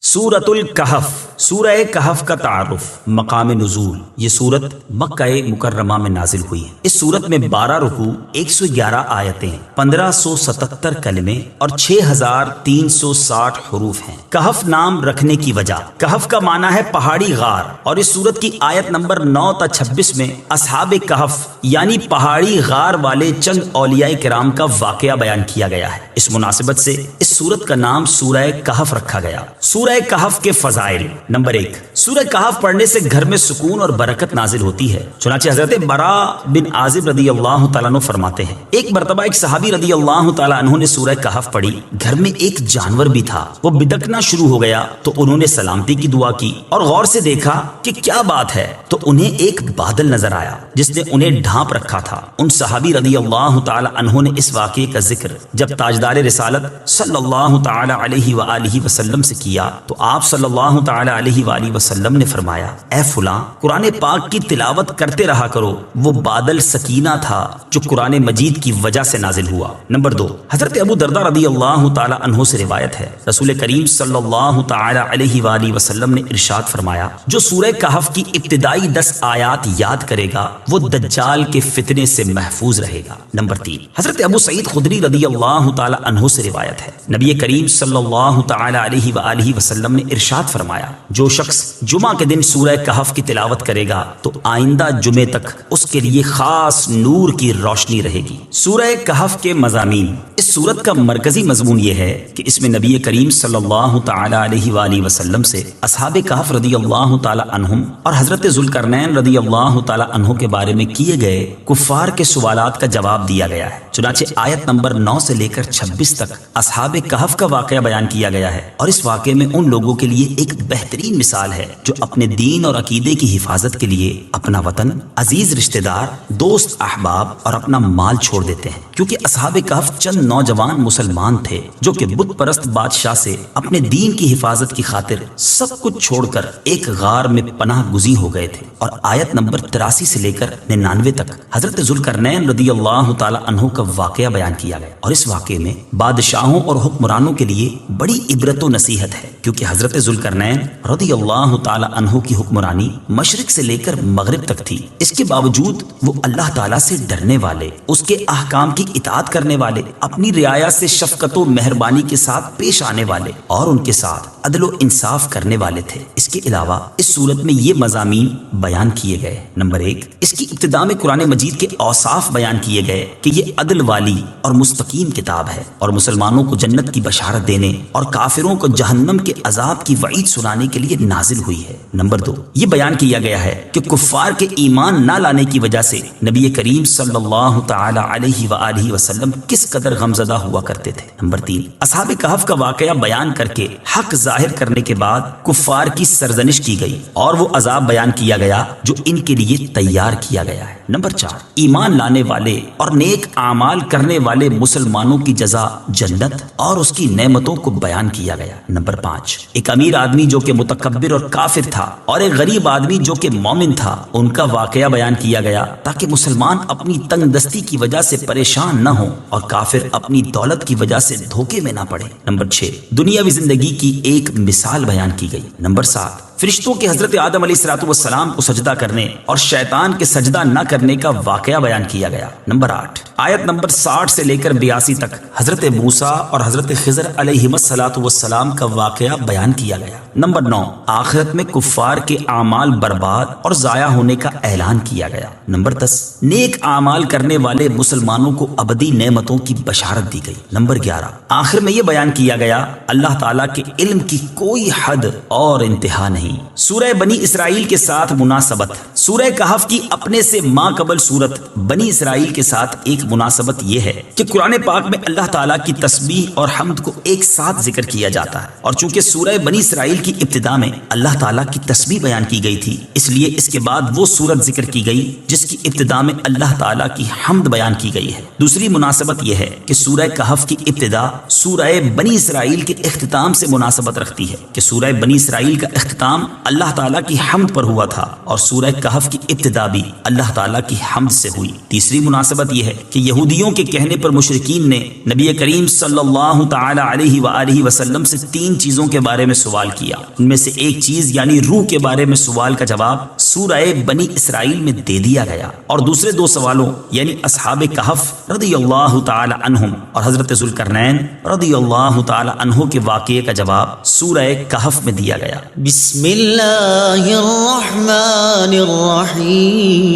سورۃ الکہف، سورہ کہف کا تعارف، مقام نزول۔ یہ سورت مکہ مکرمہ میں نازل ہوئی ہے۔ اس سورت میں 12 رکوع، 111 آیتیں، 1577 کلمے اور 6360 حروف ہیں۔ کہف نام رکھنے کی وجہ، کہف کا معنی ہے پہاڑی غار، اور اس سورت کی آیت نمبر 9 تا 26 میں اصحاب کہف یعنی پہاڑی غار والے چند اولیاء کرام کا واقعہ بیان کیا گیا ہے۔ اس مناسبت سے اس سورت کا نام سورہ کہف رکھا گیا۔ سورہ کہف کے فضائل۔ نمبر 1، سورہ کہف پڑھنے سے گھر میں سکون اور برکت نازل ہوتی ہے۔ چنانچہ حضرت براء بن عازب رضی اللہ تعالیٰ عنہ فرماتے ہیں، ایک مرتبہ ایک صحابی رضی اللہ تعالیٰ عنہ نے سورہ کہف پڑھی۔ گھر میں ایک جانور بھی تھا، وہ بدکنا شروع ہو گیا تو انہوں نے سلامتی کی دعا کی اور غور سے دیکھا کہ کیا بات ہے، تو انہیں ایک بادل نظر آیا جس نے انہیں ڈھانپ رکھا تھا۔ ان صحابی رضی اللہ تعالیٰ عنہ نے اس واقعے کا ذکر جب تاجدار رسالت صلی اللہ تعالیٰ علیہ وآلہ وسلم سے کیا تو آپ صلی اللہ تعالیٰ علیہ وآلہ وسلم نے فرمایا، اے فلاں، قرآن پاک کی تلاوت کرتے رہا کرو۔ وہ بادل سکینہ تھا جو قرآن مجید کی وجہ سے نازل ہوا۔ نمبر 2، حضرت ابو درداء رضی اللہ تعالیٰ عنہ سے روایت ہے، رسول کریم صلی اللہ تعالیٰ علیہ وآلہ وسلم نے ارشاد فرمایا، جو سورہ کہف کی ابتدائی 10 آیات یاد کرے گا وہ دجال کے فتنے سے محفوظ رہے گا۔ نمبر 3، حضرت ابو سعید خدری رضی اللہ تعالیٰ عنہ سے روایت ہے، نبی کریم صلی اللہ تعالیٰ علیہ وآلہ وسلم نے ارشاد فرمایا، جو شخص جمعہ کے دن سورہ کہف کی تلاوت کرے گا تو آئندہ جمعے تک اس کے لیے خاص نور کی روشنی رہے گی۔ سورہ کہف کے مضامین۔ اس سورت کا مرکزی مضمون یہ ہے کہ اس میں نبی کریم صلی اللہ تعالیٰ علیہ وآلہ وسلم سے اصحاب کہف رضی اللہ تعالیٰ عنہم اور حضرت ذوالقرنین رضی اللہ تعالیٰ عنہ کے بارے میں کیے گئے کفار کے سوالات کا جواب دیا گیا ہے۔ چنانچہ آیت نمبر 9 سے لے کر 26 تک اصحاب کہف کا واقعہ بیان کیا گیا ہے، اور اس واقعے میں ان لوگوں کے لیے ایک بہترین مثال ہے جو اپنے دین اور عقیدے کی حفاظت کے لیے اپنا وطن، عزیز رشتہ دار، دوست احباب اور اپنا مال چھوڑ دیتے ہیں، کیونکہ اصحاب کہف چند نوجوان مسلمان تھے جو کہ بت پرست بادشاہ سے اپنے دین کی حفاظت کی خاطر سب کچھ چھوڑ کر ایک غار میں پناہ گزین ہو گئے تھے۔ اور آیت نمبر 83 سے لے کر 99 تک حضرت ذوالقرنین رضی اللہ تعالی عنہ کا واقعہ بیان کیا گیا، اور اس واقعے میں بادشاہوں اور حکمرانوں کے لیے بڑی عبرت و نصیحت ہے، کیونکہ حضرت ذوالقرنین رضی اللہ تعالی عنہ کی حکمرانی مشرق سے لے کر مغرب تک تھی۔ اس کے باوجود وہ اللہ تعالیٰ سے ڈرنے والے، اس کے احکام کی اطاعت کرنے والے، اپنی رعایا سے شفقت و مہربانی کے ساتھ پیش آنے والے اور ان کے ساتھ عدل و انصاف کرنے والے تھے۔ اس کے علاوہ اس صورت میں یہ مضامین بیان کیے گئے۔ نمبر 1، اس کی ابتدا میں قرآن مجید کے اوصاف بیان کیے گئے کہ یہ عدل والی اور مستقیم کتاب ہے اور مسلمانوں کو جنت کی بشارت دینے اور کافروں کو جہنم کے عذاب کی وعید سنانے کے لیے نازل ہوئی ہے۔ نمبر 2، یہ بیان کیا گیا ہے کہ کفار کے ایمان نہ لانے کی وجہ سے نبی کریم صلی اللہ تعالی علیہ وآلہ وسلم کس قدر غمزدہ ہوا کرتے تھے۔ نمبر 3، اصحاب کہف کا واقعہ بیان کر کے حق ظاہر کرنے کے بعد کفار کی سرزنش کی گئی اور وہ عذاب بیان کیا گیا جو ان کے لیے تیار کیا گیا ہے۔ نمبر 4، ایمان لانے والے اور نیک اعمال کرنے والے مسلمانوں کی جزا جنت اور اس کی نعمتوں کو بیان کیا گیا۔ نمبر 5، ایک امیر آدمی جو کہ متکبر اور کافر تھا اور ایک غریب آدمی جو کہ مومن تھا، ان کا واقعہ بیان کیا گیا تاکہ مسلمان اپنی تنگ دستی کی وجہ سے پریشان نہ ہوں اور کافر اپنی دولت کی وجہ سے دھوکے میں نہ پڑے۔ نمبر 6، دنیاوی زندگی کی ایک مثال بیان کی گئی۔ نمبر 7، فرشتوں کے حضرت آدم علیہ السلام کو سجدہ کرنے اور شیطان کے سجدہ نہ کرنے کا واقعہ بیان کیا گیا۔ نمبر 8، آیت نمبر 60 سے لے کر 82 تک حضرت موسیٰ اور حضرت خضر علیہ السلام کا واقعہ بیان کیا گیا۔ نمبر 9، آخرت میں کفار کے اعمال برباد اور ضائع ہونے کا اعلان کیا گیا۔ نمبر 10، نیک اعمال کرنے والے مسلمانوں کو ابدی نعمتوں کی بشارت دی گئی۔ نمبر 11، آخر میں یہ بیان کیا گیا اللہ تعالیٰ کے علم کی کوئی حد اور انتہا نہیں۔ سورہ بنی اسرائیل کے ساتھ مناسبت۔ سورہ کہف کی اپنے سے ماں قبل سورت بنی اسرائیل کے ساتھ ایک مناسبت یہ ہے کہ قرآن پاک میں اللہ تعالیٰ کی تسبیح اور حمد کو ایک ساتھ ذکر کیا جاتا ہے، اور چونکہ سورہ بنی اسرائیل کی ابتدا میں اللہ تعالیٰ کی تسبیح بیان کی گئی تھی، اس لیے اس کے بعد وہ سورت ذکر کی گئی جس کی ابتدا میں اللہ تعالیٰ کی حمد بیان کی گئی ہے۔ دوسری مناسبت یہ ہے کہ سورہ کہف کی ابتدا سورہ بنی اسرائیل کے اختتام سے مناسبت رکھتی ہے کہ سورہ بنی اسرائیل کا اختتام قیام اللہ تعالیٰ کی حمد پر ہوا تھا اور سورہ کہف کی ابتدا بھی اللہ تعالیٰ کی حمد سے ہوئی۔ تیسری مناسبت یہ ہے کہ یہودیوں کے کہنے پر مشرکین نے نبی کریم صلی اللہ تعالی علیہ وآلہ وسلم سے 3 چیزوں کے بارے میں سوال کیا۔ ان میں سے ایک چیز یعنی روح کے بارے میں سوال کا جواب سورہ بنی اسرائیل میں دے دیا گیا، اور دوسرے 2 سوالوں یعنی اصحاب کہف رضی اللہ تعالی عنہم اور حضرت ذوالقرنین رضی اللہ تعالی عنہ کے واقعے کا جواب سورہ کہف میں دیا گیا۔ بسم اللہ الرحمن الرحیم۔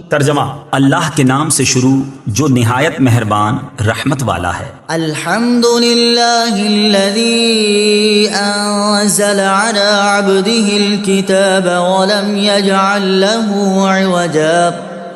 ترجمہ: اللہ کے نام سے شروع جو نہایت مہربان رحمت والا ہے۔ الحمد للہ الذی انزل علی عبده الكتاب ولم یجعل له عوجا۔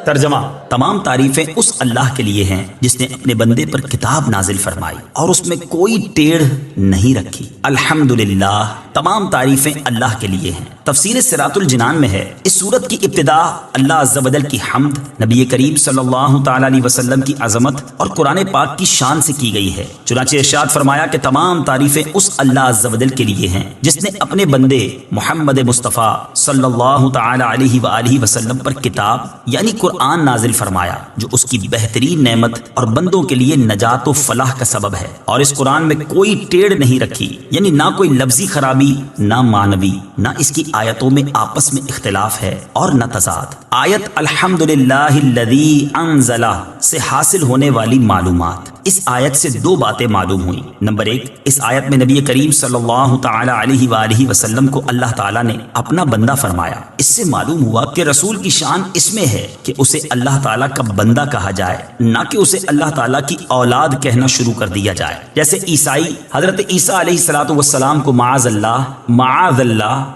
ترجمہ: تمام تعریفیں اس اللہ کے لیے ہیں جس نے اپنے بندے پر کتاب نازل فرمائی اور اس میں کوئی ٹیڑھ نہیں رکھی۔ الحمدللہ، تمام تعریفیں اللہ کے لیے ہیں۔ تفسیر صراط الجنان میں ہے اس سورت کی ابتدا اللہ عز و جل کی حمد، نبی کریم صلی اللہ تعالی علیہ وسلم کی عظمت اور قرآن پاک کی شان سے کی گئی ہے۔ چنانچہ ارشاد فرمایا کہ تمام تعریفیں اس اللہ عز و جل کے لیے ہیں جس نے اپنے بندے محمد مصطفیٰ صلی اللہ تعالی علیہ وآلہ وسلم پر کتاب یعنی قرآن نازل فرمایا، جو اس کی بہترین نعمت اور بندوں کے لیے نجات و فلاح کا سبب ہے، اور اس قرآن میں کوئی ٹیڑھ نہیں رکھی، یعنی نہ کوئی لفظی خرابی، نہ معنوی، نہ اس کی آیتوں میں آپس میں اختلاف ہے اور نہ تضاد۔ آیت الحمدللہ الذی انزل سے حاصل ہونے والی معلومات۔ اس آیت سے 2 باتیں معلوم ہوئیں۔ نمبر 1، اس آیت میں نبی کریم صلی اللہ تعالی علیہ وآلہ وسلم کو اللہ تعالیٰ نے اپنا بندہ فرمایا۔ اس سے معلوم ہوا کہ رسول کی شان اس میں ہے کہ اسے اللہ تعالیٰ کا بندہ کہا جائے، نہ کہ اسے اللہ تعالیٰ کی اولاد کہنا شروع کر دیا جائے، جیسے عیسائی حضرت عیسیٰ علیہ السلام کو معاذ اللہ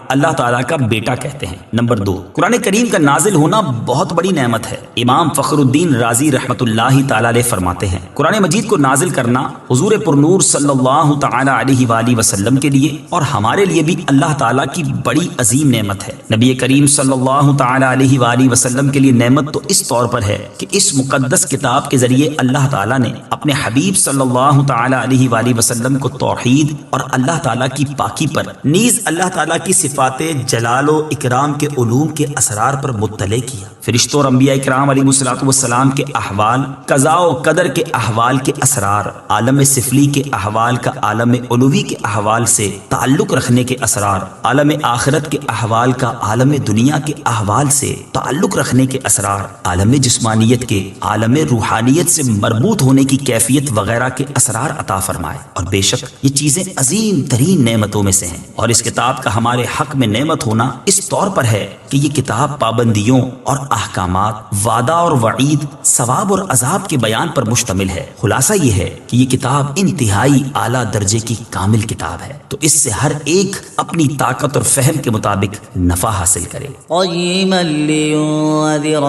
اللہ تعالیٰ کا بیٹا کہتے ہیں۔ نمبر 2، قرآن کریم کا نازل ہونا بہت بڑی نعمت ہے۔ امام فخر الدین رازی رحمۃ اللہ تعالی علیہ فرماتے ہیں قرآن مجید کو نازل کرنا حضور پرنور صلی اللہ تعالی علیہ وآلہ وسلم کے لیے اور ہمارے لیے بھی اللہ تعالیٰ کی بڑی عظیم نعمت ہے۔ نبی کریم صلی اللہ تعالی علیہ وآلہ وسلم کے لیے نعمت تو اس طور پر ہے کہ اس مقدس کتاب کے ذریعے اللہ تعالیٰ نے اپنے حبیب صلی اللہ تعالی علیہ وآلہ وسلم کو توحید اور اللہ تعالیٰ کی پاکی پر، نیز اللہ تعالیٰ کی صفات جلال و اکرام کے علوم کے اسرار پر مطلع کیا۔ فرشتوں اور انبیاء اکرام علیہ السلام کے احوال، قضاء و قدر کے احوال کے اسرار، عالم سفلی کے احوال کا عالم علوی کے احوال سے تعلق رکھنے کے اسرار، عالم آخرت کے احوال کا عالم دنیا کے احوال سے تعلق رکھنے کے اسرار، عالم جسمانیت کے عالم روحانیت سے مربوط ہونے کی کیفیت وغیرہ کے اسرار عطا فرمائے۔ اور بے شک یہ چیزیں عظیم ترین نعمتوں میں سے ہیں، اور اس کتاب کا ہمارے حق میں نعمت ہونا اس طور پر ہے کہ یہ کتاب پابندیوں اور احکامات، وعدہ اور وعید، ثواب اور عذاب کے بیان پر مشتمل ہے۔ خلاصہ یہ ہے کہ یہ کتاب انتہائی اعلیٰ درجے کی کامل کتاب ہے، تو اس سے ہر ایک اپنی طاقت اور فہم کے مطابق نفع حاصل کرے۔ قیما لینذر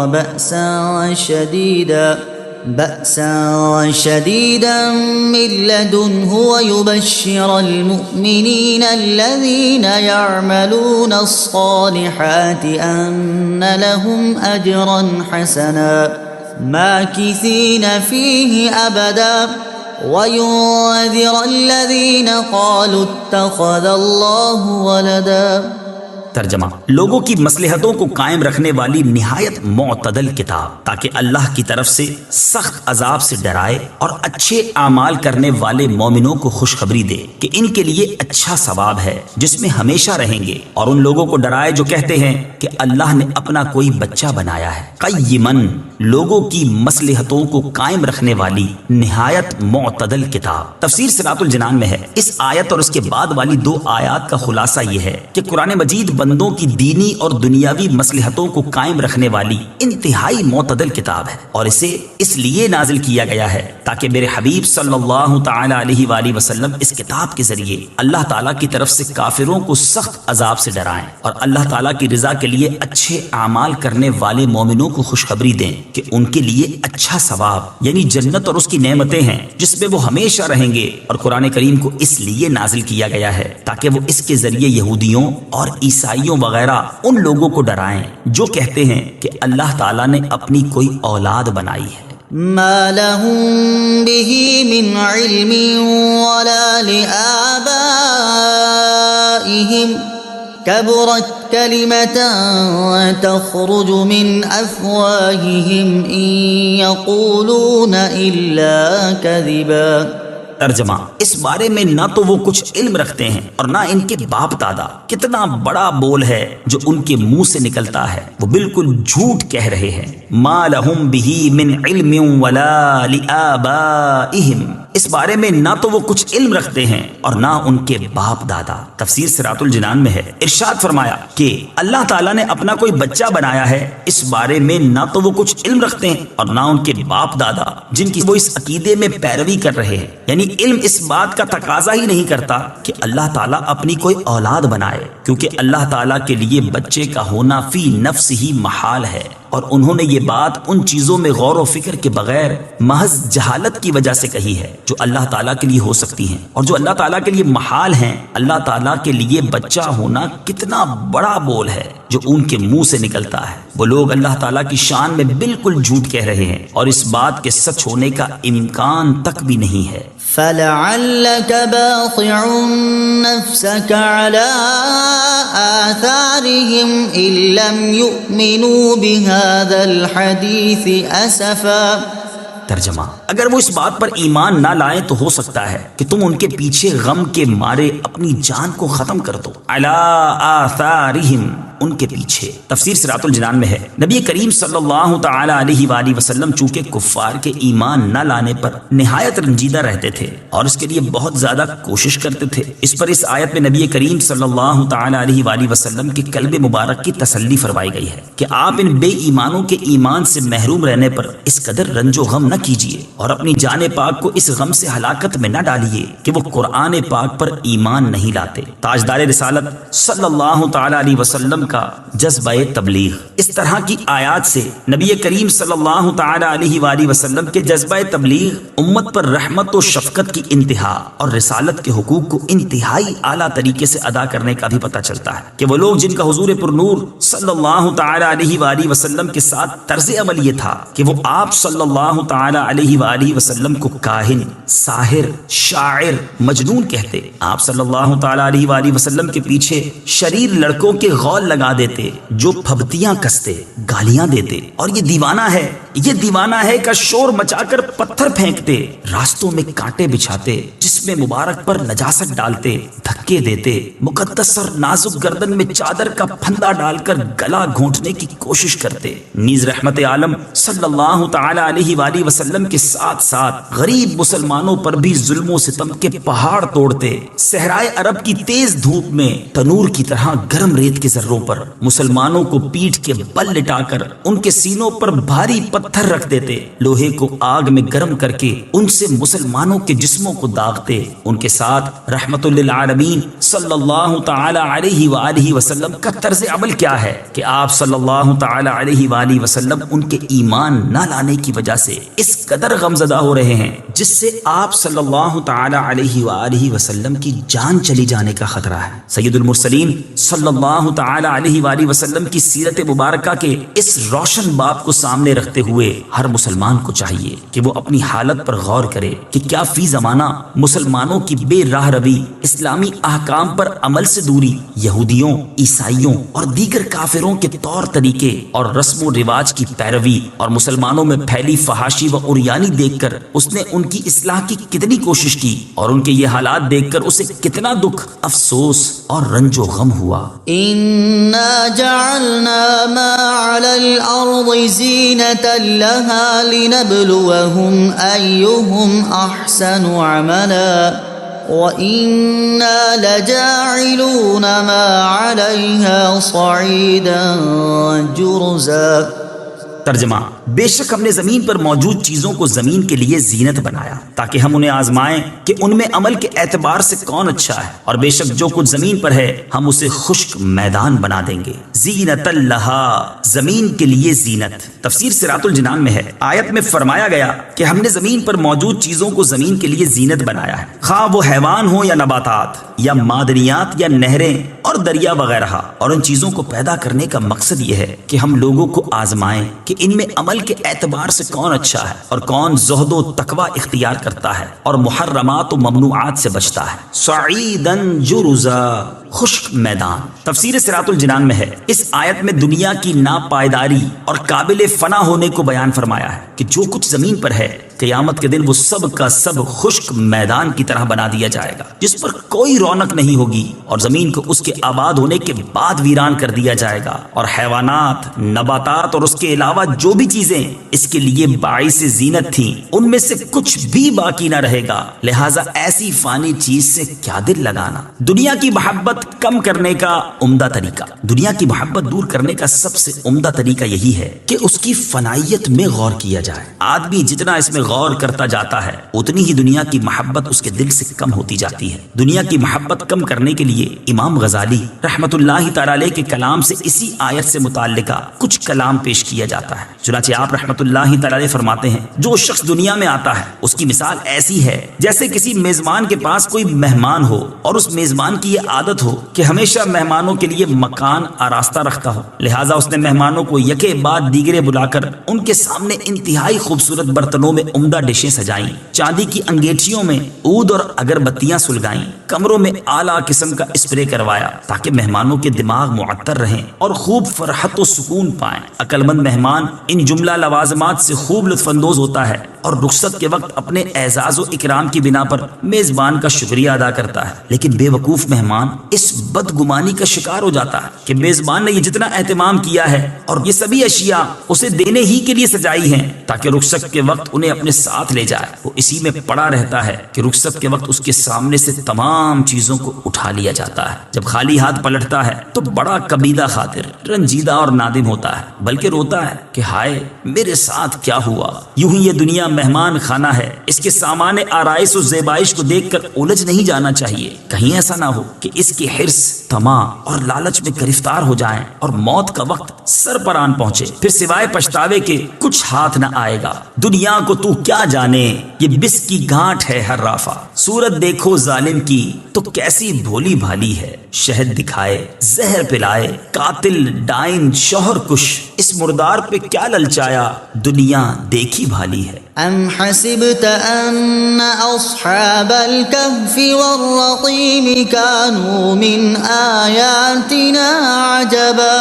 بأسا شديدا من لدنه ويبشر المؤمنين الذين يعملون الصالحات أن لهم أجرا حسنا ماكثين فيه أبدا وينذر الذين قالوا اتخذ الله ولدا۔ ترجمہ: لوگوں کی مصلحتوں کو قائم رکھنے والی نہایت معتدل کتاب، تاکہ اللہ کی طرف سے سخت عذاب سے ڈرائے اور اچھے اعمال کرنے والے مومنوں کو خوشخبری دے کہ ان کے لیے اچھا ثواب ہے جس میں ہمیشہ رہیں گے، اور ان لوگوں کو ڈرائے جو کہتے ہیں کہ اللہ نے اپنا کوئی بچہ بنایا ہے۔ قیمن، لوگوں کی مصلحتوں کو قائم رکھنے والی نہایت معتدل کتاب۔ تفسیر صراط الجنان میں ہے اس آیت اور اس کے بعد والی 2 آیات کا خلاصہ یہ ہے کہ قرآن مجید بندوں کی دینی اور دنیاوی مصلحتوں کو قائم رکھنے والی انتہائی معتدل کتاب ہے، اور اسے اس لیے نازل کیا گیا ہے تاکہ میرے حبیب صلی اللہ تعالی علیہ وآلہ وسلم اس کتاب کے ذریعے اللہ تعالیٰ کی طرف سے کافروں کو سخت عذاب سے ڈرائیں اور اللہ تعالیٰ کی رضا کے لیے اچھے اعمال کرنے والے مومنوں کو خوشخبری دیں کہ ان کے لیے اچھا ثواب یعنی جنت اور اس کی نعمتیں ہیں جس میں وہ ہمیشہ رہیں گے۔ اور قرآن کریم کو اس لیے نازل کیا گیا ہے تاکہ وہ اس کے ذریعے یہودیوں اور عیسائیوں وغیرہ ان لوگوں کو ڈرائیں جو کہتے ہیں کہ اللہ تعالیٰ نے اپنی کوئی اولاد بنائی ہے۔ ما لهم به من علم ولا لآبائهم كبرت كلمة تخرج من أفواههم إن يقولون إلا كذبا۔ ترجمہ، اس بارے میں نہ تو وہ کچھ علم رکھتے ہیں اور نہ ان کے باپ دادا، کتنا بڑا بول ہے جو ان کے منہ سے نکلتا ہے، وہ بالکل جھوٹ کہہ رہے ہیں۔ ما لہم بہ من علم ولا لآبائہم، اس بارے میں نہ تو وہ کچھ علم رکھتے ہیں اور نہ ان کے باپ دادا۔ تفسیر صراط الجنان میں ہے، ارشاد فرمایا کہ اللہ تعالیٰ نے اپنا کوئی بچہ بنایا ہے، اس بارے میں نہ تو وہ کچھ علم رکھتے ہیں اور نہ ان کے باپ دادا جن کی وہ اس عقیدے میں پیروی کر رہے ہیں۔ یعنی علم اس بات کا تقاضا ہی نہیں کرتا کہ اللہ تعالیٰ اپنی کوئی اولاد بنائے، کیونکہ اللہ تعالیٰ کے لیے بچے کا ہونا فی نفس ہی محال ہے، اور انہوں نے یہ بات ان چیزوں میں غور و فکر کے بغیر محض جہالت کی وجہ سے کہی ہے جو اللہ تعالیٰ کے لیے ہو سکتی ہیں اور جو اللہ تعالیٰ کے لیے محال ہیں۔ اللہ تعالیٰ کے لیے بچہ ہونا کتنا بڑا بول ہے جو ان کے منہ سے نکلتا ہے۔ وہ لوگ اللہ تعالیٰ کی شان میں بالکل جھوٹ کہہ رہے ہیں اور اس بات کے سچ ہونے کا امکان تک بھی نہیں ہے۔ فَلَعَلَّكَ بَاخِعٌ نَفْسَكَ عَلَىٰ آثَارِهِمْ إِن لَّمْ يُؤْمِنُوا بِهَٰذَا الْحَدِيثِ أَسَفًا۔ ترجمہ، اگر وہ اس بات پر ایمان نہ لائیں تو ہو سکتا ہے کہ تم ان کے پیچھے غم کے مارے اپنی جان کو ختم کر دو۔ علی آثارہم، ان کے پیچھے۔ تفسیر صراط الجنان میں ہے، نبی کریم صلی اللہ تعالی علیہ وآلہ وسلم چونکہ کفار کے ایمان نہ لانے پر نہایت رنجیدہ رہتے تھے اور اس کے لیے بہت زیادہ کوشش کرتے تھے، اس پر اس آیت میں نبی کریم صلی اللہ تعالی علیہ وآلہ وسلم کے قلب مبارک کی تسلی فرمائی گئی ہے کہ آپ ان بے ایمانوں کے ایمان سے محروم رہنے پر اس قدر رنج و غم نہ کیجیے اور اپنی جان پاک کو اس غم سے ہلاکت میں نہ ڈالیے کہ وہ قرآن پاک پر ایمان نہیں لاتے۔ تاجدار رسالت صلی اللہ تعالی علیہ وسلم کا جذبہ تبلیغ۔ اس طرح کی آیات سے نبی کریم صلی اللہ تعالی علیہ وآلہ وسلم کے جذبہ تبلیغ امت پر رحمت و شفقت کی انتہا اور رسالت کے حقوق کو انتہائی اعلیٰ طریقے سے ادا کرنے کا بھی پتہ چلتا ہے کہ وہ لوگ جن کا حضور پر نور صلی اللہ تعالی علیہ وآلہ وسلم کے ساتھ طرز عمل یہ تھا کہ وہ آپ صلی اللہ تعالی علیہ وآلہ وسلم کو کاہن، ساحر، شاعر، مجنون کہتے، آپ صلی اللہ تعالی علیہ وآلہ وسلم کے پیچھے شریر لڑکوں کے غول لگا دیتے جو پھبتیاں کستے، گالیاں دیتے، اور یہ دیوانہ ہے کا شور مچا کر پتھر پھینکتے، راستوں میں کانٹے بچھاتے، جسم مبارک پر نجاست ڈالتے، دھکے دیتے، مقدس اور نازک گردن میں چادر کا پھندا ڈال کر گلا گھونٹنے کی کوشش کرتے۔ نیز رحمت عالم صلی اللہ تعالی علیہ وآلہ وسلم کے ساتھ ساتھ غریب مسلمانوں پر بھی ظلم و ستم کے پہاڑ توڑتے، صحرائے عرب کی تیز دھوپ میں تنور کی طرح گرم ریت کے ذروں پر مسلمانوں کو پیٹھ کے بل لٹا کر ان کے سینوں پر بھاری پتھر رکھ دیتے، لوہے کو آگ میں گرم کر کے ان سے مسلمانوں کے جسموں کو داغتے۔ ان کے ساتھ رحمت للعالمین صلی اللہ تعالی علیہ وآلہ وسلم کا طرز عمل کیا ہے کہ آپ صلی اللہ تعالی علیہ وآلہ وسلم ان کے ایمان نہ لانے کی وجہ سے اس قدر غمزدہ ہو رہے ہیں جس سے آپ صلی اللہ تعالی علیہ وآلہ وسلم کی جان چلی جانے کا خطرہ ہے۔ سید المرسلین صلی اللہ تعالی علیہ وآلہ وسلم کی سیرت مبارکہ کے اس روشن باب کو سامنے رکھتے ہوئے ہر مسلمان کو چاہیے کہ وہ اپنی حالت پر غور کرے کہ کیا فی زمانہ مسلمانوں کی بے راہ روی، اسلامی احکام پر عمل سے دوری، یہودیوں، عیسائیوں اور دیگر کافروں کے طور طریقے اور رسم و رواج کی پیروی اور مسلمانوں میں پھیلی فحاشی و عریانی دیکھ کر اس نے ان کی اصلاح کی کتنی کوشش کی اور ان کے یہ حالات دیکھ کر اسے کتنا دکھ، افسوس اور رنج و غم ہوا۔ إنا جعلنا ما على الأرض زينة لها لنبلوهم أيهم أحسن عملا وإنا لجاعلون ما عليها صعيدا جرزا۔ ترجمہ، بے شک ہم نے زمین پر موجود چیزوں کو زمین کے لیے زینت بنایا تاکہ ہم انہیں آزمائیں کہ ان میں عمل کے اعتبار سے کون اچھا ہے، اور بے شک جو کچھ زمین پر ہے ہم اسے خشک میدان بنا دیں گے۔ زینت لہا، زمین کے لیے زینت۔ تفسیر صراط الجنان میں ہے، آیت میں فرمایا گیا کہ ہم نے زمین پر موجود چیزوں کو زمین کے لیے زینت بنایا ہے، خواہ وہ حیوان ہو یا نباتات یا معدنیات یا نہریں اور دریا وغیرہ، اور ان چیزوں کو پیدا کرنے کا مقصد یہ ہے کہ ہم لوگوں کو آزمائیں کہ ان میں عمل کے اعتبار سے کون اچھا ہے اور کون زہد و تقوی اختیار کرتا ہے اور محرمات و ممنوعات سے بچتا ہے۔ صعیداً جرزا، خشک میدان۔ تفسیر صراط الجنان میں ہے، اس آیت میں دنیا کی ناپائیداری اور قابل فنا ہونے کو بیان فرمایا ہے کہ جو کچھ زمین پر ہے قیامت کے دن وہ سب کا سب خشک میدان کی طرح بنا دیا جائے گا، جس پر کوئی رونق نہیں ہوگی، اور زمین کو اس کے آباد ہونے کے بعد ویران کر دیا جائے گا، اور حیوانات، نباتات اور اس کے علاوہ جو بھی چیزیں اس کے لیے باعث زینت تھیں ان میں سے کچھ بھی باقی نہ رہے گا، لہٰذا ایسی فانی چیز سے کیا دل لگانا۔ دنیا کی محبت کم کرنے کا عمدہ طریقہ، دنیا کی محبت دور کرنے کا سب سے عمدہ طریقہ یہی ہے کہ اس کی فنائیت میں غور کیا جائے۔ آدمی جتنا اس میں غور کرتا جاتا ہے اتنی ہی دنیا کی محبت اس کے دل سے کم ہوتی جاتی ہے۔ دنیا کی محبت کم کرنے کے لیے امام غزالی رحمت اللہ تعالی علیہ کے کلام سے اسی آیت سے متعلقہ کچھ کلام پیش کیا جاتا ہے۔ چنانچہ آپ رحمت اللہ تعالی علیہ فرماتے ہیں، جو شخص دنیا میں آتا ہے اس کی مثال ایسی ہے جیسے کسی میزبان کے پاس کوئی مہمان ہو اور اس میزبان کی یہ عادت ہو کہ ہمیشہ مہمانوں کے لیے مکان آراستہ رکھتا ہو، لہٰذا اس نے مہمانوں کو یکے بعد دیگرے بلا کر ان کے سامنے انتہائی خوبصورت برتنوں میں عمدہ ڈشیں سجائیں، چاندی کی انگیٹھیوں میں عود اور اگربتیاں سلگائیں، کمروں میں اعلیٰ قسم کا اسپرے کروایا تاکہ مہمانوں کے دماغ معطر رہیں اور خوب فرحت و سکون پائیں۔ عقل مند مہمان ان جملہ لوازمات سے خوب لطف اندوز ہوتا ہے اور رخصت کے وقت اپنے اعزاز و اکرام کی بنا پر میزبان کا شکریہ ادا کرتا ہے، لیکن بے وقوف مہمان اس بدگمانی کا شکار ہو جاتا ہے کہ میزبان نے یہ جتنا اہتمام کیا ہے اور یہ سبھی اشیاء اسے دینے ہی کے لیے سجائی ہیں تاکہ رخصت کے وقت انہیں اپنے ساتھ لے جائے، وہ اسی میں پڑا رہتا ہے کہ رخصت کے وقت اس کے سامنے سے تمام چیزوں کو اٹھا لیا جاتا ہے۔ جب خالی ہاتھ پلٹتا ہے تو بڑا کبیدہ خاطر، رنجیدہ اور نادم ہوتا ہے، بلکہ روتا ہے کہ ہائے میرے ساتھ کیا ہوا۔ یوں ہی یہ دنیا مہمان خانہ ہے، اس کے سامان آرائش و زیبائش کو دیکھ کر الجھ نہیں جانا چاہیے، کہیں ایسا نہ ہو کہ اس کی حرص، طمع اور لالچ میں گرفتار ہو جائیں اور موت کا وقت سر پر آن پہنچے، پھر سوائے پچھتاوے کے کچھ ہاتھ نہ آئے گا۔ دنیا کو تو کیا جانے، یہ بس کی گانٹ ہے ہر رافع، صورت دیکھو ظالم کی تو کیسی بھولی بھالی ہے، شہد دکھائے، زہر پلائے، قاتل ڈائن شوہر کش، اس مردار پہ کیا للچایا، دنیا دیکھی بھالی ہے۔ ام حسبت ان اصحاب الكهف والرقيم كانوا من آياتنا عجبا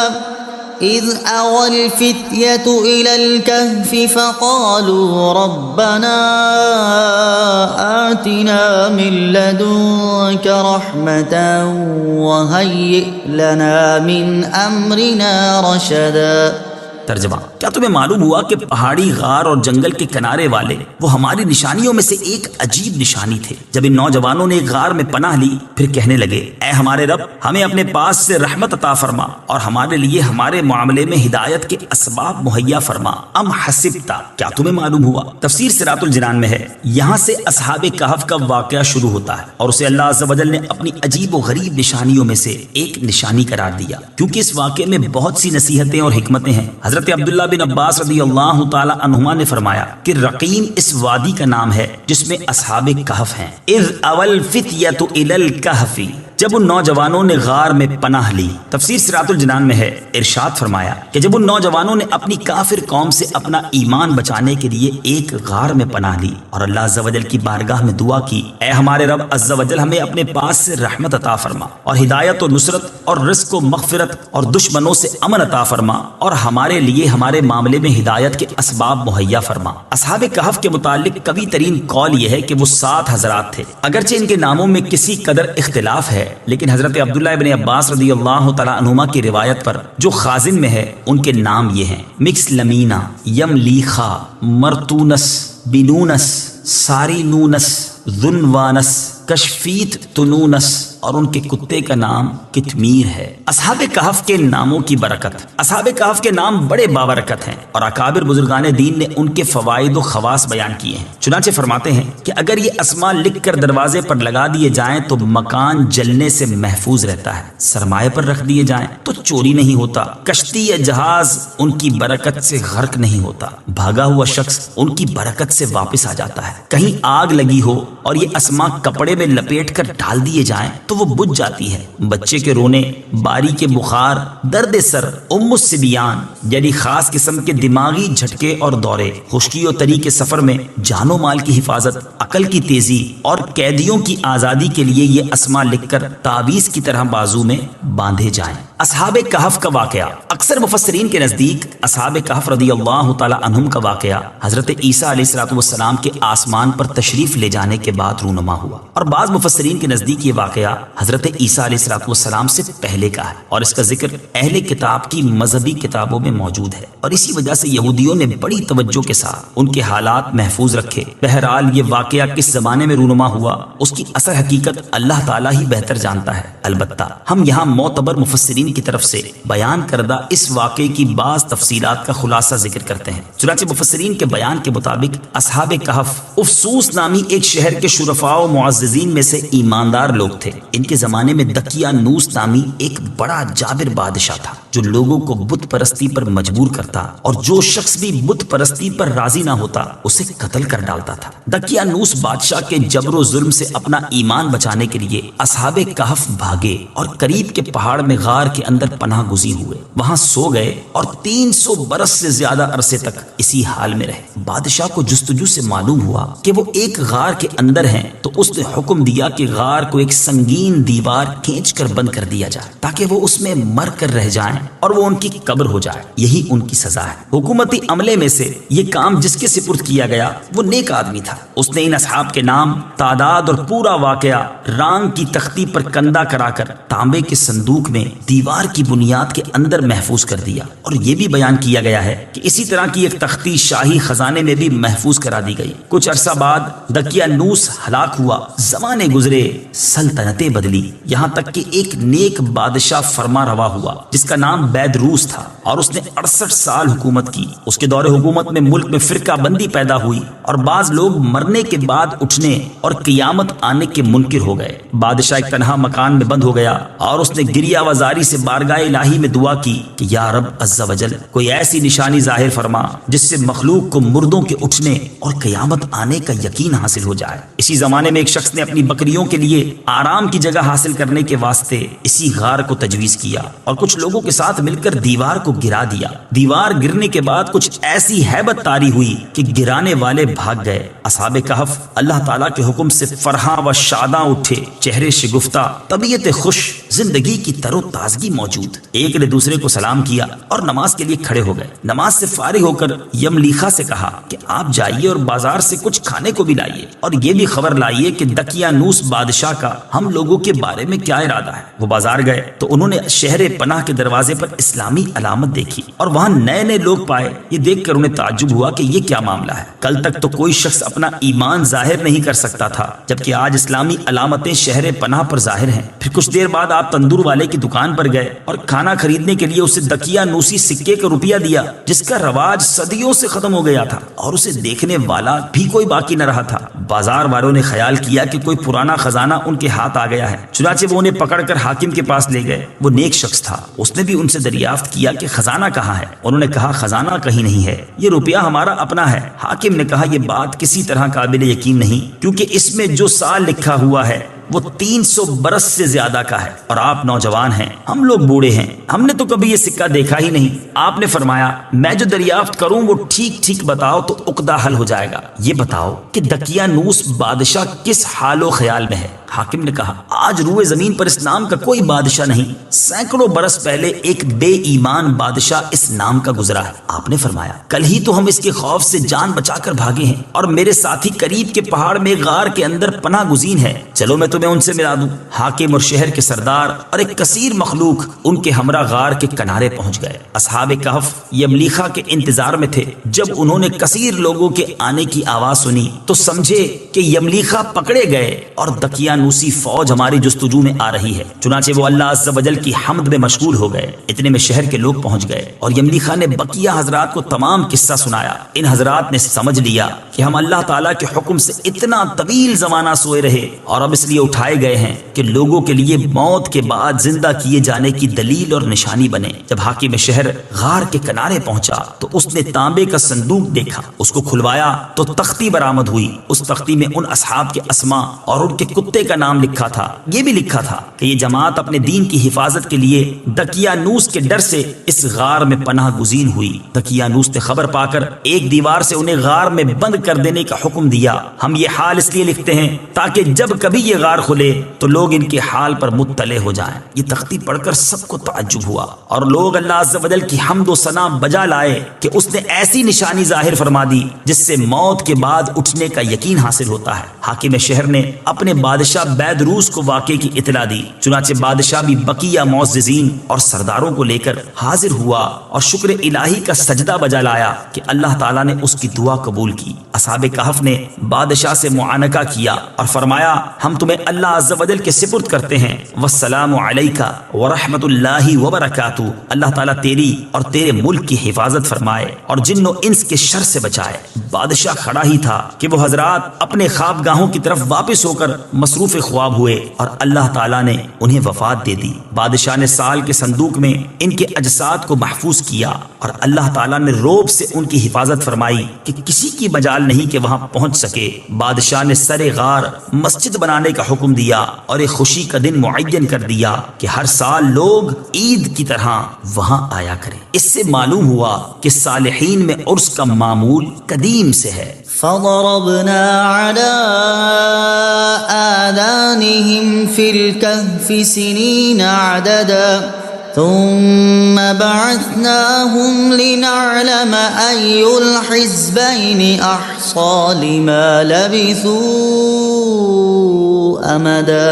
اذ اوى الفتية الى الكهف فقالوا ربنا آتنا من لدنك رحمة وهيئ لنا من امرنا رشدا۔ ترجمہ، کیا تمہیں معلوم ہوا کہ پہاڑی غار اور جنگل کے کنارے والے وہ ہماری نشانیوں میں سے ایک عجیب نشانی تھے۔ جب ان نوجوانوں نے ایک غار میں پناہ لی پھر کہنے لگے، اے ہمارے رب، ہمیں اپنے پاس سے رحمت عطا فرما اور ہمارے لیے ہمارے معاملے میں ہدایت کے اسباب مہیا فرما۔ ام حسبتا، کیا تمہیں معلوم ہوا؟ تفسیر صراط الجنان میں ہے، یہاں سے اصحاب کہف کا واقعہ شروع ہوتا ہے اور اسے اللہ عز و جل نے اپنی عجیب و غریب نشانیوں میں سے ایک نشانی قرار دیا، کیونکہ اس واقعے میں بہت سی نصیحتیں اور حکمتیں ہیں۔ حضرت عبداللہ بن عباس رضی اللہ تعالی عنہما نے فرمایا کہ رقیم اس وادی کا نام ہے جس میں اصحاب کہف ہیں۔ اذ اول فتیۃ الی الکہف، جب ان نوجوانوں نے غار میں پناہ لی۔ تفسیر صراط الجنان میں ہے، ارشاد فرمایا کہ جب ان نوجوانوں نے اپنی کافر قوم سے اپنا ایمان بچانے کے لیے ایک غار میں پناہ لی اور اللہ عز و جل کی بارگاہ میں دعا کی، اے ہمارے رب عز و جل، ہمیں اپنے پاس سے رحمت عطا فرما اور ہدایت و نصرت اور رزق و مغفرت اور دشمنوں سے امن عطا فرما اور ہمارے لیے ہمارے معاملے میں ہدایت کے اسباب مہیا فرما۔ اصحاب کہف کے متعلق قوی ترین قول یہ ہے کہ وہ 7 حضرات تھے، اگرچہ ان کے ناموں میں کسی قدر اختلاف ہے، لیکن حضرت عبداللہ ابن عباس رضی اللہ تعالی عنہما کی روایت پر جو خازن میں ہے ان کے نام یہ ہیں: مکس لمینا، یملیخا، مرتونس، بینونس، ساری نونس، ذنوانس، کشفیت تنونس، اور ان کے کتے کا نام کتمیر ہے۔ اصحاب کہف کے ناموں کی برکت، اصحاب کہف کے نام بڑے بابرکت ہیں اور اکابر بزرگان دین نے ان کے فوائد و خواص بیان کیے ہیں۔ چنانچہ فرماتے ہیں کہ اگر یہ اسماء لکھ کر دروازے پر لگا دیے جائیں تو مکان جلنے سے محفوظ رہتا ہے، سرمایہ پر رکھ دیے جائیں تو چوری نہیں ہوتا، کشتی یا جہاز ان کی برکت سے غرق نہیں ہوتا، بھاگا ہوا شخص ان کی برکت سے واپس آ جاتا ہے، کہیں آگ لگی ہو اور یہ اسماء کپڑے کپڑے میں لپیٹ کر ڈال دیے جائیں تو وہ بجھ جاتی ہے۔ بچے کے رونے، باری کے بخار، درد سر، الصبیان یعنی خاص قسم کے دماغی جھٹکے اور دورے، خشکی و تری کے سفر میں جان و مال کی حفاظت، عقل کی تیزی اور قیدیوں کی آزادی کے لیے یہ اسما لکھ کر تعویذ کی طرح بازو میں باندھے جائیں۔ اصحاب کہف کا واقعہ، اکثر مفسرین کے نزدیک اصحاب کہف رضی اللہ تعالی عنہم کا واقعہ حضرت عیسیٰ علیہ السلام کے آسمان پر تشریف لے جانے کے بعد رونما ہوا، اور بعض مفسرین کے نزدیک یہ واقعہ حضرت عیسیٰ علیہ السلام سے پہلے کا ہے، اور اس کا ذکر اہل کتاب کی مذہبی کتابوں میں موجود ہے، اور اسی وجہ سے یہودیوں نے بڑی توجہ کے ساتھ ان کے حالات محفوظ رکھے۔ بہرحال یہ واقعہ کس زمانے میں رونما ہوا اس کی اصل حقیقت اللہ تعالیٰ ہی بہتر جانتا ہے، البتہ ہم یہاں معتبر مفسرین کی طرف سے بیان کردہ اس واقعے کی بعض تفصیلات کا خلاصہ ذکر کرتے ہیں۔ چنانچہ مفسرین کے بیان کے مطابق اصحاب کہف افسوس نامی ایک شہر کے شرفاء و معززین میں سے ایماندار لوگ تھے۔ ان کے زمانے میں دقیانوس نامی ایک بڑا جابر بادشاہ تھا جو لوگوں کو بت پرستی پر مجبور کرتا، اور جو شخص بھی بت پرستی پر راضی نہ ہوتا اسے قتل کر ڈالتا تھا۔ دقیانوس بادشاہ کے جبر و ظلم سے اپنا ایمان بچانے کے لیے اصحاب کہف بھاگے اور قریب کے پہاڑ میں غار کے اندر پناہ گزین ہوئے، وہاں سو گئے اور 300 برس سے زیادہ عرصے تک اسی حال میں رہے۔ بادشاہ کو جستجو سے معلوم ہوا کہ وہ ایک غار کے اندر ہیں، تو اس نے حکم دیا کہ غار کو ایک سنگین دیوار کھینچ کر بند کر دیا جائے تاکہ وہ اس میں مر کر رہ جائیں اور وہ ان کی قبر ہو جائے، یہی ان کی سزا ہے۔ حکومتی عملے میں سے یہ کام جس کے سپرد کیا گیا وہ نیک آدمی تھا، اس نے ان اصحاب کے نام، تعداد اور پورا واقعہ رانگ کی تختی پر کندہ کرا کر تانبے کے صندوق میں دیوار کی بنیاد کے اندر محفوظ کر دیا، اور یہ بھی بیان کیا گیا ہے کہ اسی طرح کی ایک تختی شاہی خزانے میں بھی محفوظ کرا دی گئی۔ کچھ عرصہ بعد دقیانوس ہلاک ہوا، زمانے گزرے، سلطنتیں بدلی، یہاں تک کہ ایک نیک بادشاہ فرما روا ہوا جس کا نام بیدروس تھا، اور اس نے 68 سال حکومت کی۔ اس کے دور حکومت میں ملک میں فرقہ بندی پیدا ہوئی، اور بعض لوگ مرنے کے بعد اٹھنے اور قیامت آنے کے منکر ہو گئے۔ بادشاہ ایک تنہا مکان میں بند ہو گیا، اور اس نے گریہ وزاری سے بارگاہ الہی میں دعا کی کہ یا رب عز و جل کوئی ایسی نشانی ظاہر فرما جس سے مخلوق کو مردوں کے اٹھنے اور قیامت آنے کا یقین حاصل ہو جائے۔ اسی زمانے میں ایک شخص نے اپنی بکریوں کے لیے آرام کی جگہ حاصل کرنے کے واسطے اسی غار کو تجویز کیا، اور کچھ لوگوں کے ساتھ مل کر دیوار کو گرا دیا۔ دیوار گرنے کے بعد کچھ ایسی ہیبت طاری ہوئی کہ گرانے والے بھاگ گئے۔ اصحاب کہف اللہ تعالیٰ کے حکم سے فرحاں و شاداں اٹھے، چہرے شگفتہ، طبیعت خوش، زندگی کی تر و تازگی موجود۔ ایک نے دوسرے کو سلام کیا اور نماز کے لیے کھڑے ہو گئے۔ نماز سے فارغ ہو کر یملیخا سے کہا کہ آپ جائیے اور بازار سے کچھ کھانے کو بھی لائیے، اور یہ بھی خبر لائیے کہ دقیانوس بادشاہ کا ہم لوگوں کے بارے میں کیا ارادہ ہے۔ وہ بازار گئے تو انہوں نے شہر پناہ کے دروازے پر اسلامی علامت دیکھی، اور وہاں نئے نئے لوگ پائے۔ یہ دیکھ کر انہیں تعجب ہوا کہ یہ کیا معاملہ ہے، کل تک تو کوئی شخص اپنا ایمان ظاہر نہیں کر سکتا تھا، جبکہ آج اسلامی علامتیں شہر پناہ پر ظاہر ہیں۔ پھر کچھ دیر بعد آپ تندور والے کی دکان پر گئے اور کھانا خریدنے کے لیے اسے دقیانوسی سکے کا روپیہ دیا جس کا رواج صدیوں سے ختم ہو گیا تھا، اور اسے دیکھنے والا بھی کوئی باقی نہ رہا تھا۔ بازار والوں نے خیال کیا کہ کوئی پرانا خزانہ ان کے ہاتھ آ گیا ہے، چنانچہ وہ انہیں پکڑ کر حاکم کے پاس لے گئے۔ وہ نیک شخص تھا، اس نے بھی ان سے دریافت کیا کہ خزانہ کہاں ہے۔ انہوں نے کہا خزانہ کہیں نہیں ہے، یہ روپیہ ہمارا اپنا ہے۔ حاکم نے کہا یہ بات کسی طرح قابل یقین نہیں، کیونکہ اس میں جو سال لکھا ہوا ہے وہ 300 برس سے زیادہ کا ہے، اور آپ نوجوان ہیں، ہم لوگ بوڑھے ہیں، ہم نے تو کبھی یہ سکہ دیکھا ہی نہیں۔ آپ نے فرمایا میں جو دریافت کروں وہ ٹھیک ٹھیک بتاؤ تو عقدہ حل ہو جائے گا۔ یہ بتاؤ کہ دقیانوس بادشاہ کس حال و خیال میں ہے۔ حاکم نے کہا آج روئے زمین پر اس نام کا کوئی بادشاہ نہیں، سینکڑوں برس پہلے ایک بے ایمان بادشاہ اس نام کا گزرا ہے۔ آپ نے فرمایا کل ہی تو ہم اس کے خوف سے جان بچا کر بھاگے ہیں، اور میرے ساتھی قریب کے پہاڑ میں غار کے اندر پناہ گزین ہے، چلو میں تمہیں ان سے ملا دوں۔ حاکم اور شہر کے سردار اور ایک کثیر مخلوق ان کے ہمراہ غار کے کنارے پہنچ گئے۔ اصحاب کہف یملیخا کے انتظار میں تھے۔ جب انہوں نے کثیر لوگوں کے آنے کی آواز سنی تو سمجھے کہ یملیخا پکڑے گئے اور دقیانوسی فوج ہماری جستجو میں آ رہی ہے، چنانچہ وہ اللہ عز و جل کی حمد میں مشغول ہو گئے۔ اتنے میں شہر کے لوگ پہنچ گئے اور یملیخا نے بقیہ حضرات کو تمام قصہ سنایا۔ ان حضرات نے سمجھ لیا کہ ہم اللہ تعالیٰ کے حکم سے اتنا طویل زمانہ سوئے رہے، اور اب اس لیے اٹھائے گئے ہیں کہ لوگوں کے لیے موت کے بعد زندہ کیے جانے کی دلیل اور نشانی بنے۔ جب حاکم شہر غار کے کنارے پہنچا تو اس نے تانبے کا صندوق دیکھا، اس کو کھلوایا تو تختی برآمد ہوئی۔ اس تختی میں ان اصحاب کے اسماء اور ان کے کتے کا نام لکھا تھا۔ یہ بھی لکھا تھا کہ یہ جماعت اپنے دین کی حفاظت کے لیے دقیانوس کے ڈر سے اس غار میں پناہ گزین ہوئی۔ دقیانوس نے خبر پا کر ایک دیوار سے انہیں غار میں بند کر دینے کا حکم دیا۔ ہم یہ حال اس لیے لکھتے ہیں تاکہ جب کبھی یہ غار کھلے تو لوگ ان کے حال پر مطلع ہو جائیں۔ یہ تختی پڑھ کر سب کو تعجب ہوا اور لوگ اللہ عز و جل کی حمد و ثنا بجا لائے کہ اس نے ایسی نشانی ظاہر فرما دی جس سے موت کے بعد اٹھنے کا یقین حاصل ہوتا ہے۔ حاکم شہر نے اپنے بادشاہ بیدروس کو واقعے کی اطلاع دی، چنانچہ بادشاہ بھی بقیہ معززین اور سرداروں کو لے کر حاضر ہوا اور شکر الہی کا سجدہ بجا لایا کہ اللہ تعالیٰ نے اس کی دعا قبول کی۔ اصحاب کہف نے بادشاہ سے معانقہ کیا اور فرمایا ہم تمہیں اللہ عز و جل کے سپرد کرتے ہیں، والسلام علیکہ ورحمۃ اللہ وبرکاتہ، اللہ تعالیٰ تیری اور تیرے ملک کی حفاظت فرمائے اور جن و انس کے شر سے بچائے۔ بادشاہ کھڑا ہی تھا کہ وہ حضرات اپنے خوابگاہوں کی طرف واپس ہو کر مصروف خواب ہوئے اور اللہ تعالیٰ نے انہیں وفات دے دی۔ بادشاہ نے سال کے صندوق میں ان کے اجساد کو محفوظ کیا اور اللہ تعالیٰ نے روب سے ان کی حفاظت فرمائی کہ کسی کی مجال نہیں کہ وہاں پہنچ سکے۔ بادشاہ نے سر غار مسجد بنانے کا حکم دیا اور ایک خوشی کا دن معین کر دیا کہ ہر سال لوگ عید کی طرح وہاں آیا کریں۔ اس سے معلوم ہوا کہ صالحین میں عرس کا معمول قدیم سے ہے۔ فضربنا على آذانهم في الكهف سنين عددا ثم بعثناهم لنعلم أي الحزبين أحصى لما لبثوا أمدا۔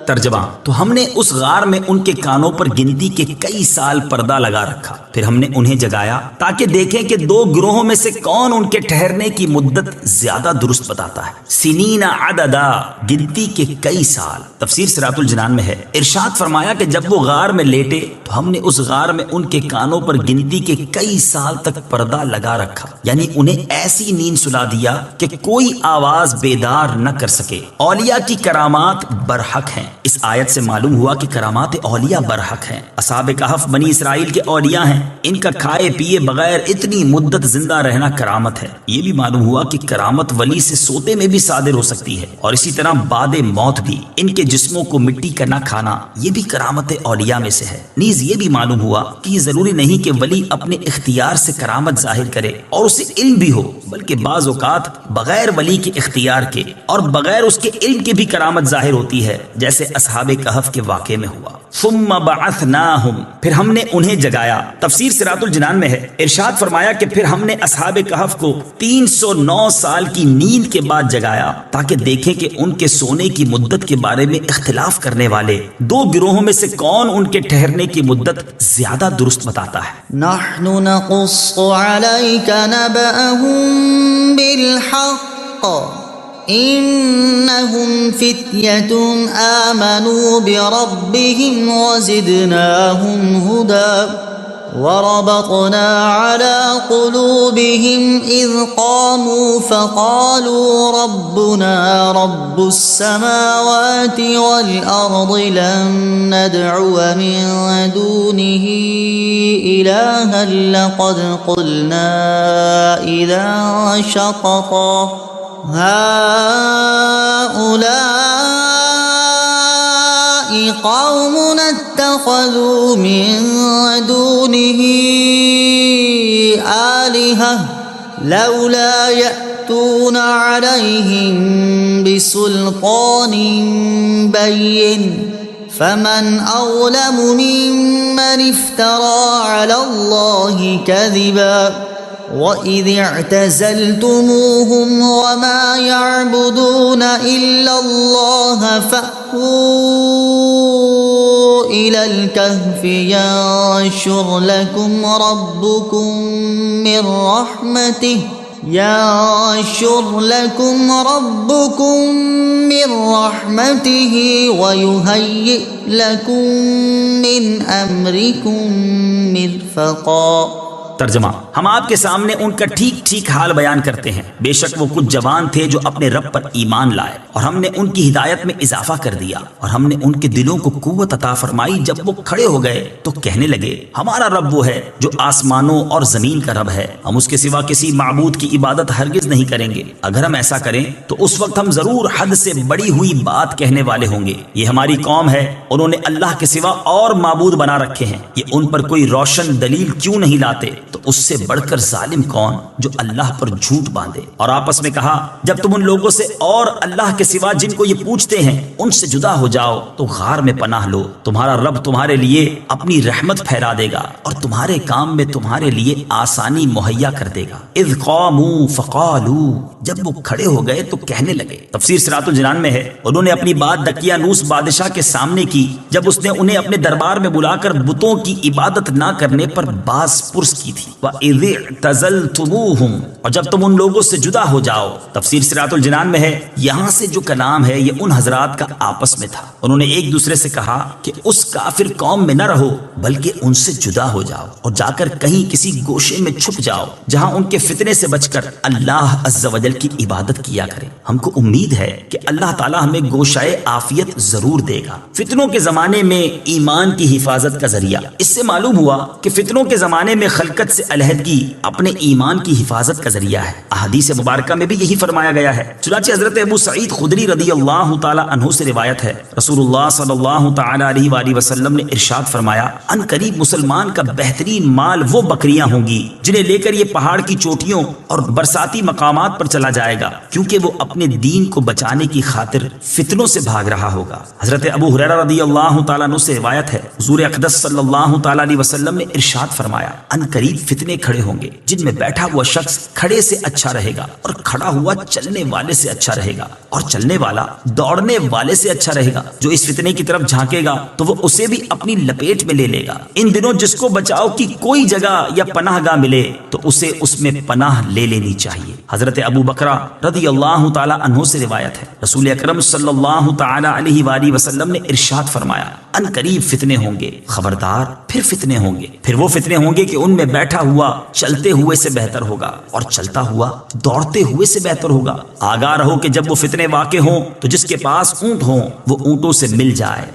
ترجمہ، تو ہم نے اس غار میں ان کے کانوں پر گنتی کے کئی سال پردہ لگا رکھا، پھر ہم نے انہیں جگایا تاکہ دیکھیں کہ دو گروہوں میں سے کون ان کے ٹھہرنے کی مدت زیادہ درست بتاتا ہے۔ سنین عددا، گنتی کے کئی سال۔ تفسیر صراط الجنان میں ہے، ارشاد فرمایا کہ جب وہ غار میں لیٹے تو ہم نے اس غار میں ان کے کانوں پر گنتی کے کئی سال تک پردہ لگا رکھا، یعنی انہیں ایسی نیند سلا دیا کہ کوئی آواز بیدار نہ کر سکے۔ اولیاء کی کرامات برحق ہیں۔ اس آیت سے معلوم ہوا کہ کرامات اولیاء برحق ہیں۔ اصحاب کہف بنی اسرائیل کے اولیاء ہیں، ان کا کھائے پیے بغیر اتنی مدت زندہ رہنا کرامت ہے۔ یہ بھی معلوم ہوا کہ کرامت ولی سے سوتے میں بھی صادر ہو سکتی ہے، اور اسی طرح بعد موت بھی ان کے جسموں کو مٹی کا نہ کھانا یہ بھی کرامت اولیاء میں سے ہے۔ نیز یہ بھی معلوم ہوا کہ یہ ضروری نہیں کہ ولی اپنے اختیار سے کرامت ظاہر کرے اور اسے علم بھی ہو، بلکہ بعض اوقات بغیر ولی کے اختیار کے اور بغیر اس کے علم کے بھی کرامت ظاہر ہوتی ہے، جیسے اصحاب کہف کے واقعے میں ہوا۔ ثم بعثناہم، پھر ہم نے انہیں جگایا۔ تفسیر صراط الجنان میں ہے، ارشاد فرمایا کہ پھر ہم نے اصحاب کہف کو 309 سال کی نیند کے بعد جگایا تاکہ دیکھیں کہ ان کے سونے کی مدت کے بارے میں اختلاف کرنے والے دو گروہوں میں سے کون ان کے ٹھہرنے کی مدت زیادہ درست بتاتا ہے۔ نحن نقص عليك نبأهم بالحق إنهم فتية آمنوا بربهم وزدناهم هدى وربطنا على قلوبهم إذ قاموا فقالوا ربنا رب السماوات والأرض لن ندعو من دونه إلها لقد قلنا إذا شططا هؤلاء قومنا اتخذوا من دونه آلهة لولا يأتون عليهم بسلطان بين فمن أظلم ممن افترى على الله كذبا وَإِذِ اعْتَزَلْتُمُوهُمْ وَمَا يَعْبُدُونَ إِلَّا اللَّهَ فَأْوُوا إِلَى الْكَهْفِ يَنشُرْ لَكُمْ رَبُّكُمْ مِنْ رَحْمَتِهِ وَيُهَيِّئْ لَكُمْ مِنْ أَمْرِكُمْ مِرْفَقًا۔ ترجمہ: ہم آپ کے سامنے ان کا ٹھیک ٹھیک حال بیان کرتے ہیں۔ بے شک وہ کچھ جوان تھے جو اپنے رب پر ایمان لائے اور ہم نے ان کی ہدایت میں اضافہ کر دیا، اور ہم نے ان کے دلوں کو قوت عطا فرمائی۔ جب وہ کھڑے ہو گئے تو کہنے لگے، ہمارا رب وہ ہے جو آسمانوں اور زمین کا رب ہے، ہم اس کے سوا کسی معبود کی عبادت ہرگز نہیں کریں گے۔ اگر ہم ایسا کریں تو اس وقت ہم ضرور حد سے بڑی ہوئی بات کہنے والے ہوں گے۔ یہ ہماری قوم ہے، انہوں نے اللہ کے سوا اور معبود بنا رکھے ہیں، یہ ان پر کوئی روشن دلیل کیوں نہیں لاتے؟ تو اس سے بڑھ کر ظالم کون جو اللہ پر جھوٹ باندھے۔ اور آپس میں کہا، جب تم ان لوگوں سے اور اللہ کے سوا جن کو یہ پوچھتے ہیں ان سے جدا ہو جاؤ تو غار میں پناہ لو، تمہارا رب تمہارے لیے اپنی رحمت پھیلا دے گا اور تمہارے کام میں تمہارے لیے آسانی مہیا کر دے گا۔ اذ قاموا فقالوا، جب وہ کھڑے ہو گئے تو کہنے لگے۔ تفسیر صراط الجنان میں ہے، انہوں نے اپنی بات دقیانوس بادشاہ کے سامنے کی جب اس نے انہیں اپنے دربار میں بلا کر بتوں کی عبادت نہ کرنے پر باز پرس کی تھی۔ وَإِذِ اعْتَزَلْتُمُوهُمْ، اور جب تم ان لوگوں سے جدا ہو جاؤ۔ تفسیر صراط الجنان میں ہے، یہاں سے جو کلام ہے یہ ان حضرات کا آپس میں تھا، انہوں نے ایک دوسرے سے کہا کہ اس کافر قوم میں نہ رہو بلکہ ان سے جدا ہو جاؤ اور جا کر کہیں کسی گوشے میں چھپ جاؤ جہاں ان کے فتنے سے بچ کر اللہ عز و جل کی عبادت کیا کریں۔ ہم کو امید ہے کہ اللہ تعالی ہمیں گوشائے عافیت ضرور دے گا۔ فتنوں کے زمانے میں ایمان کی حفاظت کا ذریعہ، اس سے معلوم ہوا کہ فتنوں کے زمانے میں خلقت سے علیحدگی اپنے ایمان کی حفاظت کا ذریعہ ہے۔ احادیث مبارکہ میں بھی یہی فرمایا گیا ہے۔ چنانچہ حضرت ابو سعید خدری رضی اللہ تعالی عنہ سے روایت ہے، رسول اللہ صلی اللہ تعالی علیہ وآلہ وسلم نے ارشاد فرمایا، ان قریب مسلمان کا بہترین مال وہ بکریاں ہوں گی جنہیں لے کر یہ پہاڑ کی چوٹیوں اور برساتی مقامات پر چلا جائے گا، کیونکہ وہ اپنے دین کو بچانے کی خاطر فتنوں سے بھاگ رہا ہوگا۔ حضرت ابو ہریرہ رضی اللہ تعالیٰ عنہ سے روایت ہے، حضور اقدس صلی اللہ تعالیٰ علیہ وسلم نے ارشاد فرمایا، ان قریب فتنے کھڑے ہوں گے جن میں بیٹھا ہوا شخص کھڑے سے اچھا رہے گا اور کھڑا ہوا چلنے والے سے اچھا رہے گا اور چلنے والا دوڑنے والے سے اچھا رہے گا۔ جو اس فتنے کی طرف جھانکے گا تو وہ اسے بھی اپنی لپیٹ میں لے لے گا۔ ان دنوں جس کو بچاؤ کی کوئی جگہ یا پناہ گاہ ملے تو اسے اس میں پناہ لے لینی چاہیے۔ حضرت ابو بکرہ رضی اللہ تعالی عنہ سے روایت ہے، رسول اکرم صلی اللہ تعالی علیہ وآلہ وسلم نے ارشاد فرمایا، ان قریب فتنے ہوں گے، خبردار پھر فتنے ہوں گے، پھر وہ فتنے ہوں گے کہ ان میں بیٹھا ہوا چلتے ہوئے سے بہتر ہوگا اور چلتا ہوا دوڑتے ہوئے سے بہتر ہوگا۔ آگاہ رہو کہ جب وہ فتنے واقع ہوں تو جس کے پاس اونٹ ہوں وہ اونٹوں سے مل جائے۔